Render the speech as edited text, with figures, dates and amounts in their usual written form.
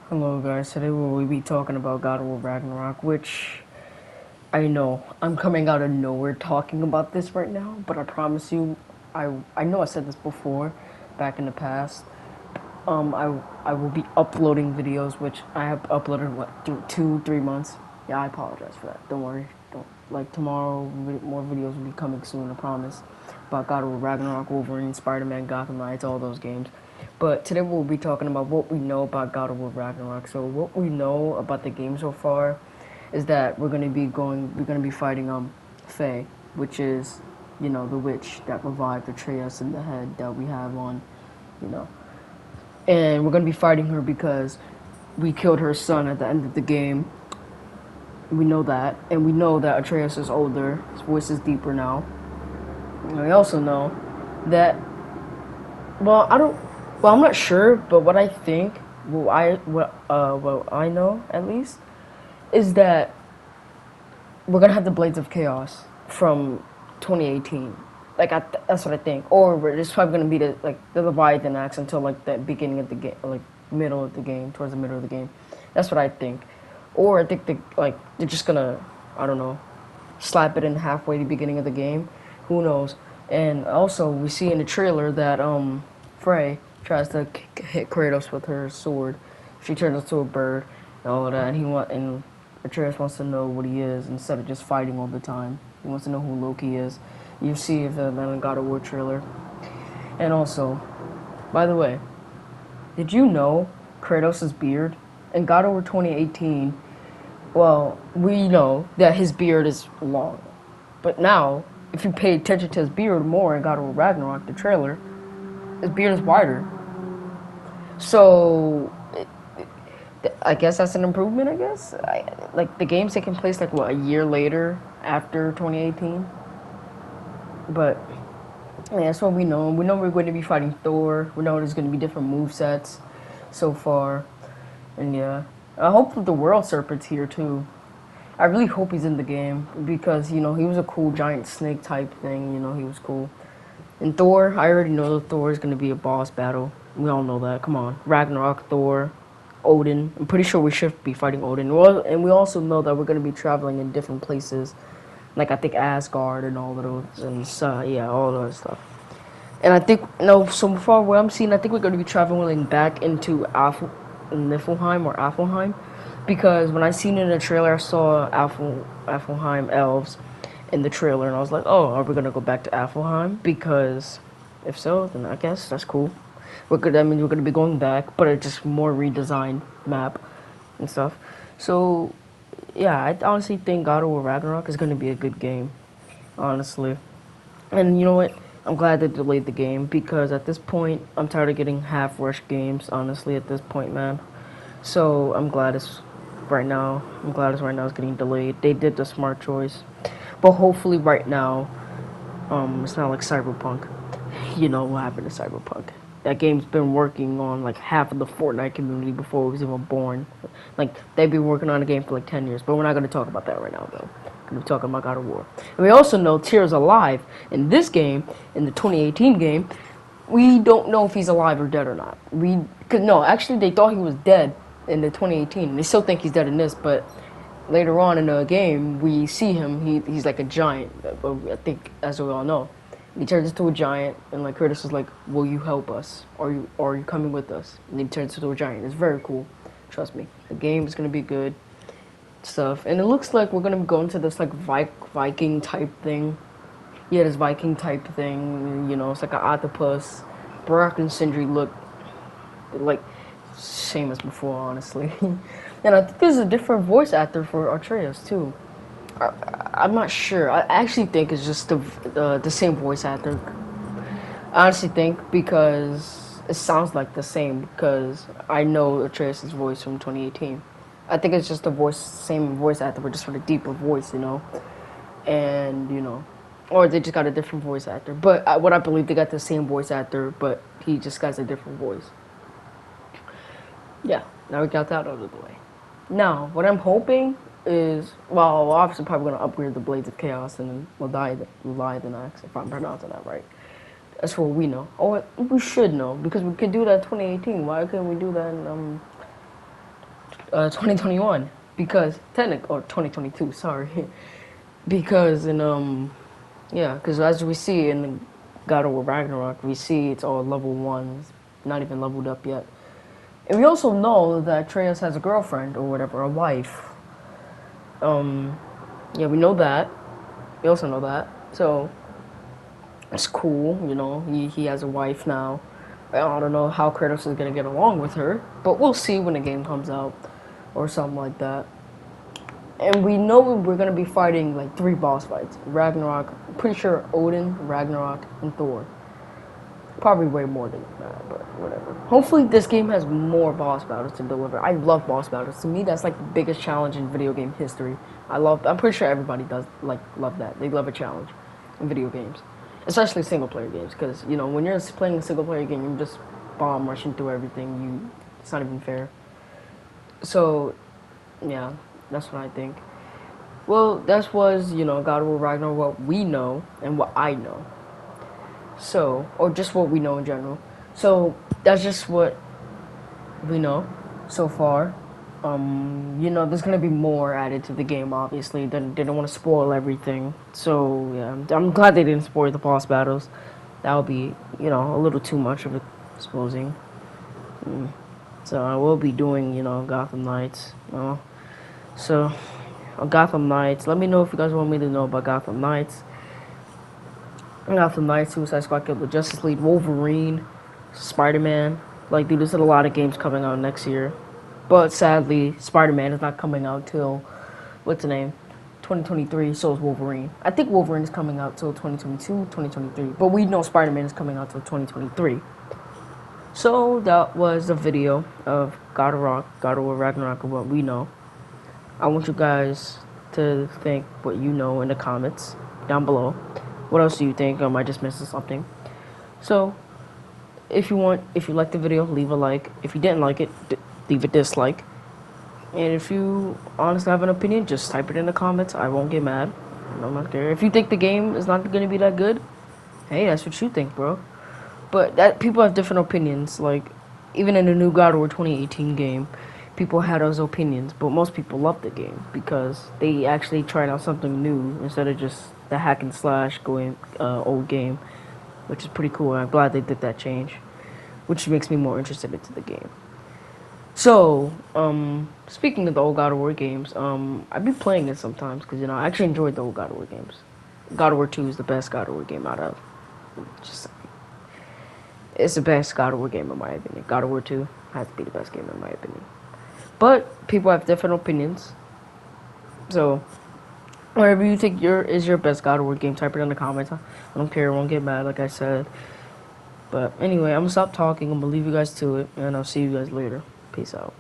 Hello guys, today we'll be talking about God of War Ragnarok, which I know I'm coming out of nowhere talking about this right now, but I promise you, I know I said this before, back in the past. I will be uploading videos, which I have uploaded what 2 3 months. Yeah, I apologize for that. Don't worry. Don't like tomorrow. More videos will be coming soon. I promise. About God of War Ragnarok, Wolverine, Spider-Man, Gotham Knights, all those games. But today we'll be talking about what we know about God of War Ragnarok. So what we know about the game so far is that we're gonna be fighting Faye, which is, the witch that revived Atreus in the head that we have on, you know, and we're gonna be fighting her because we killed her son at the end of the game. We know that, and we know that Atreus is older. His voice is deeper now. And we also know that, well, I don't, well, I'm not sure, but what I think, what I know at least, is that we're gonna have the Blades of Chaos from 2018. That's what I think. Or it's probably gonna be the Leviathan axe until like the beginning of the game, like middle of the game, towards the middle of the game. That's what I think. Or I think they're just gonna, I don't know, slap it in halfway the beginning of the game. Who knows? And also we see in the trailer that Frey tries to hit Kratos with her sword. She turns into a bird and all of that. And Atreus wants to know what he is instead of just fighting all the time. He wants to know who Loki is. You see if the God of War trailer. And also, by the way, did you know Kratos' beard in God of War 2018? Well, we know that his beard is long, but now if you pay attention to his beard more in God of War Ragnarok, the trailer, his beard is wider. So I guess that's an improvement. I guess like the game's taking place like what, a year later after 2018. But yeah, that's what we know. We know we're going to be fighting Thor. We know there's going to be different move sets so far, and yeah, I hope the World Serpent's here too. I really hope he's in the game because he was a cool giant snake type thing. He was cool. And Thor, I already know that Thor is going to be a boss battle. We all know that. Come on, Ragnarok, Thor, Odin. I'm pretty sure we should be fighting Odin. Well, and we also know that we're going to be traveling in different places, like I think Asgard and all of those, and yeah, all of that stuff. And I think no, so far what I'm seeing, I think we're going to be traveling back into Niflheim or Alfheim, because when I seen it in the trailer, I saw Alfheim elves in the trailer, and I was like, oh, are we gonna go back to Alfheim? Because if so, then I guess that's cool. That means we're gonna be going back, but it's just more redesigned map and stuff. So yeah, I honestly think God of War Ragnarok is gonna be a good game, honestly. And you know what? I'm glad they delayed the game because at this point, I'm tired of getting half-rushed games. Honestly, at this point, man. So I'm glad it's right now. I'm glad it's right now. It's getting delayed. They did the smart choice, but hopefully, right now, it's not like Cyberpunk. You know what happened to Cyberpunk? That game's been working on like half of the Fortnite community before it was even born. Like they've been working on a game for like 10 years, but we're not going to talk about that right now, though. We're going to be talking about God of War. And we also know Tyr's alive in this game, in the 2018 game. We don't know if he's alive or dead or not. No, actually, they thought he was dead in the 2018. They still think he's dead in this, but later on in the game, we see him. He's like a giant. I think, as we all know, he turns into a giant, and like Curtis is like, "Will you help us? Or are you coming with us?" And he turns into a giant. It's very cool. Trust me, the game is gonna be good stuff, and it looks like we're gonna go into this like Viking type thing. Yeah, this Viking type thing. It's like an octopus. Brock and Sindri look like same as before, honestly. And I think there's a different voice actor for Atreus too. I'm not sure. I actually think it's just the same voice actor. I honestly think because it sounds like the same because I know Atreus' voice from 2018. I think it's just the same voice actor, but just for the deeper voice, and or they just got a different voice actor. But what I believe, they got the same voice actor, but he just got a different voice. Yeah, now we got that out of the way. Now, what I'm hoping is, well, obviously probably going to upgrade the Blades of Chaos and then Leviathan Axe, if I'm pronouncing that right. That's what we know. Or we should know, because we could do that in 2018. Why couldn't we do that in 2021 because or 2022. Sorry, because yeah, because as we see in God of War Ragnarok, we see it's all level ones, not even leveled up yet. And we also know that Atreus has a girlfriend or whatever, a wife. Yeah, we know that. We also know that. So it's cool, you know. He has a wife now. I don't know how Kratos is gonna get along with her, but we'll see when the game comes out or something like that. And we know we're gonna be fighting like 3 boss fights: Ragnarok, pretty sure Odin, Ragnarok, and Thor. Probably way more than that, but whatever. Hopefully this game has more boss battles to deliver. I love boss battles. To me, that's like the biggest challenge in video game history. I'm pretty sure everybody does like love that. They love a challenge in video games, especially single player games. Because you know when you're playing a single player game, you're just bomb rushing through everything. It's not even fair. So, yeah, that's what I think. Well, that was God of War Ragnarok, what we know and what I know. So, or just what we know in general. So that's just what we know so far. There's gonna be more added to the game. Obviously, they don't want to spoil everything. So yeah, I'm glad they didn't spoil the boss battles. That would be a little too much of exposing. So I will be doing Gotham Knights. So Gotham Knights. Let me know if you guys want me to know about Gotham Knights. Gotham Knights, Suicide Squad, Killer, Justice League, Wolverine, Spider-Man. Like, dude, there's a lot of games coming out next year. But sadly, Spider-Man is not coming out till, what's the name? 2023, so is Wolverine. I think Wolverine is coming out till 2022, 2023. But we know Spider-Man is coming out till 2023. So that was a video of God of War Ragnarok, of what we know. I want you guys to think what you know in the comments down below. What else do you think? Am I just missing something? So, if you like the video, leave a like. If you didn't like it, leave a dislike. And if you honestly have an opinion, just type it in the comments. I won't get mad. I'm not there. If you think the game is not going to be that good, hey, that's what you think, bro. But that people have different opinions. Like, even in the new God of War 2018 game, people had those opinions. But most people love the game because they actually tried out something new instead of just the hack and slash old game, which is pretty cool. I'm glad they did that change, which makes me more interested into the game. So, speaking of the old God of War games, I've been playing it sometimes because I actually enjoyed the old God of War games. God of War 2 is the best God of War game out of. It's the best God of War game in my opinion. God of War 2 has to be the best game in my opinion. But people have different opinions. So, whatever you think is your best God of War game, type it in the comments. I don't care, I won't get mad like I said. But anyway, I'm gonna stop talking. I'm gonna leave you guys to it, and I'll see you guys later. Peace out.